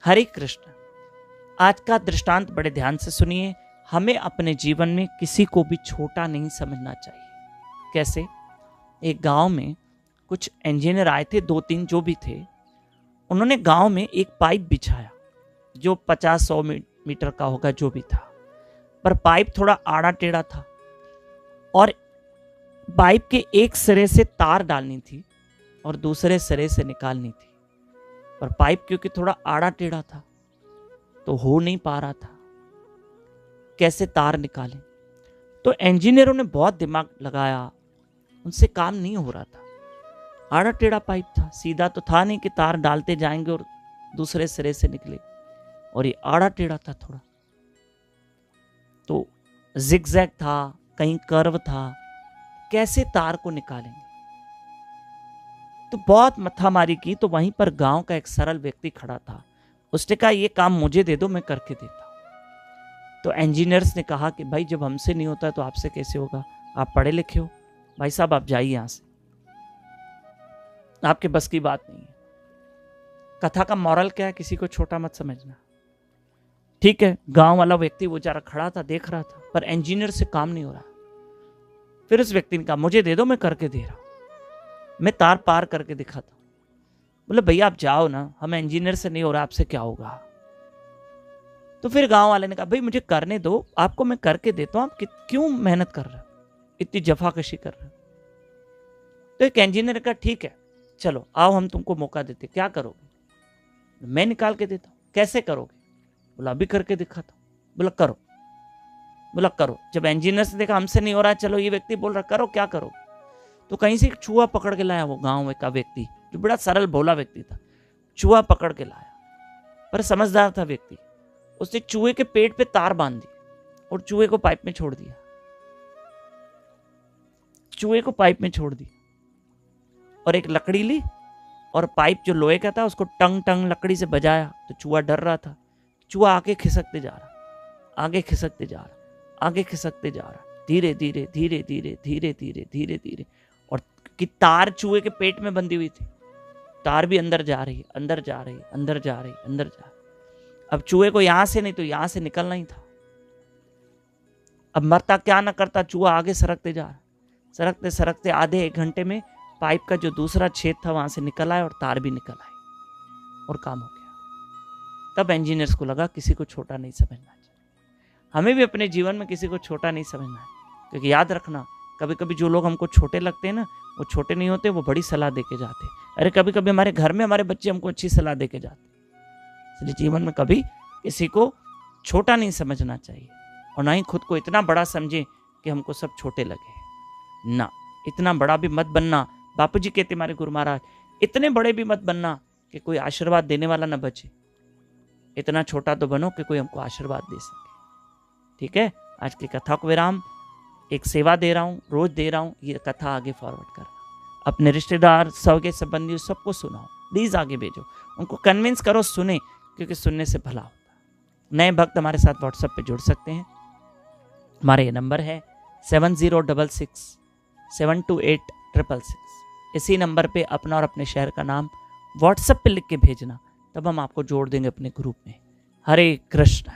हरे कृष्ण। आज का दृष्टांत बड़े ध्यान से सुनिए। हमें अपने जीवन में किसी को भी छोटा नहीं समझना चाहिए। कैसे? एक गांव में कुछ इंजीनियर आए थे, 2-3 जो भी थे। उन्होंने गांव में एक पाइप बिछाया जो 50-100 मीटर का होगा, जो भी था, पर पाइप थोड़ा आड़ा टेढ़ा था और पाइप के एक सिरे से तार डालनी थी और दूसरे सिरे से निकालनी थी, पर पाइप क्योंकि थोड़ा आड़ा टेढ़ा था तो हो नहीं पा रहा था। कैसे तार निकालें? तो इंजीनियरों ने बहुत दिमाग लगाया, उनसे काम नहीं हो रहा था। आड़ा टेढ़ा पाइप था, सीधा तो था नहीं कि तार डालते जाएंगे और दूसरे सिरे से निकले, और ये आड़ा टेढ़ा था थोड़ा, तो जिगजैग था, कहीं कर्व था। कैसे तार को निकालेंगे? तो बहुत मत्थामारी की। तो वहीं पर गांव का एक सरल व्यक्ति खड़ा था। उसने कहा, ये काम मुझे दे दो, मैं करके देता हूं। तो इंजीनियर्स ने कहा कि भाई जब हमसे नहीं होता है तो आपसे कैसे होगा? आप पढ़े लिखे हो, भाई साहब आप जाइए यहां से, आपके बस की बात नहीं है। कथा का मॉरल क्या है? किसी को छोटा मत समझना। ठीक है, गांव वाला व्यक्ति वो जरा खड़ा था, देख रहा था, पर इंजीनियर से काम नहीं हो रहा। फिर उस व्यक्ति ने कहा, मुझे दे दो, मैं करके दे रहा हूं, मैं तार पार करके दिखाता हूं। बोले भैया आप जाओ ना, हमें इंजीनियर से नहीं हो रहा, आपसे क्या होगा? तो फिर गांव वाले ने कहा, भाई मुझे करने दो, आपको मैं करके देता हूं, आप क्यों मेहनत कर रहे हो, इतनी जफाकशी कर रहे हो? तो एक इंजीनियर का, ठीक है चलो आओ, हम तुमको मौका देते, क्या करोगे? मैं निकाल के देता हूं। कैसे करोगे? बोला अभी करके दिखाता हूं। बोला करो। बोला करो। जब इंजीनियर से देखा हमसे नहीं हो रहा, चलो ये व्यक्ति बोल रहा करो, क्या करोगे? तो कहीं से एक चूहा पकड़ के लाया वो गांव का व्यक्ति, जो बड़ा सरल भोला व्यक्ति था। चूहा पकड़ के लाया, पर समझदार था व्यक्ति। उसने चूहे के पेट पे तार बांध दी और चूहे को पाइप में छोड़ दिया। चूहे को पाइप में छोड़ दी और एक लकड़ी ली और पाइप जो लोहे का था उसको टंग टंग लकड़ी से बजाया। तो चूहा डर रहा था। चूहा आगे खिसकते जा रहा, आगे खिसकते जा रहा, आगे खिसकते जा रहा, धीरे धीरे धीरे धीरे धीरे धीरे धीरे धीरे। और कि तार चूहे के पेट में बंधी हुई थी, तार भी अंदर जा रही, अंदर जा रही, अंदर जा रही, अंदर जा रही। अब चूहे को यहां से नहीं तो यहां से निकलना ही था। अब मरता क्या ना करता, चूहा आगे सरकते जा रहा। सरकते सरकते आधे 1 घंटे में पाइप का जो दूसरा छेद था वहां से निकल आया और तार भी निकल आई और काम हो गया। तब इंजीनियर्स को लगा किसी को छोटा नहीं समझना चाहिए। हमें भी अपने जीवन में किसी को छोटा नहीं समझना है, क्योंकि याद रखना, कभी कभी जो लोग हमको छोटे लगते हैं ना, वो छोटे नहीं होते, वो बड़ी सलाह दे के जाते। अरे कभी कभी हमारे घर में हमारे बच्चे हमको अच्छी सलाह दे के जाते। इसलिए जीवन में कभी किसी को छोटा नहीं समझना चाहिए और ना ही खुद को इतना बड़ा समझे कि हमको सब छोटे लगे। ना, इतना बड़ा भी मत बनना। बापू जी कहते हमारे गुरु महाराज, इतने बड़े भी मत बनना कि कोई आशीर्वाद देने वाला ना बचे। इतना छोटा तो बनो कि कोई हमको आशीर्वाद दे सके। ठीक है, आज की कथा को विराम। एक सेवा दे रहा हूँ, रोज दे रहा हूँ, ये कथा आगे फॉरवर्ड करना। अपने रिश्तेदार, सगे संबंधी सबको सुनाओ, प्लीज आगे भेजो, उनको कन्विंस करो सुने, क्योंकि सुनने से भला होता है। नए भक्त हमारे साथ व्हाट्सएप पे जुड़ सकते हैं। हमारा ये नंबर है 7066 728 666। इसी नंबर पे अपना और अपने शहर का नाम व्हाट्सएप पे लिख के भेजना, तब हम आपको जोड़ देंगे अपने ग्रुप में। हरे कृष्ण।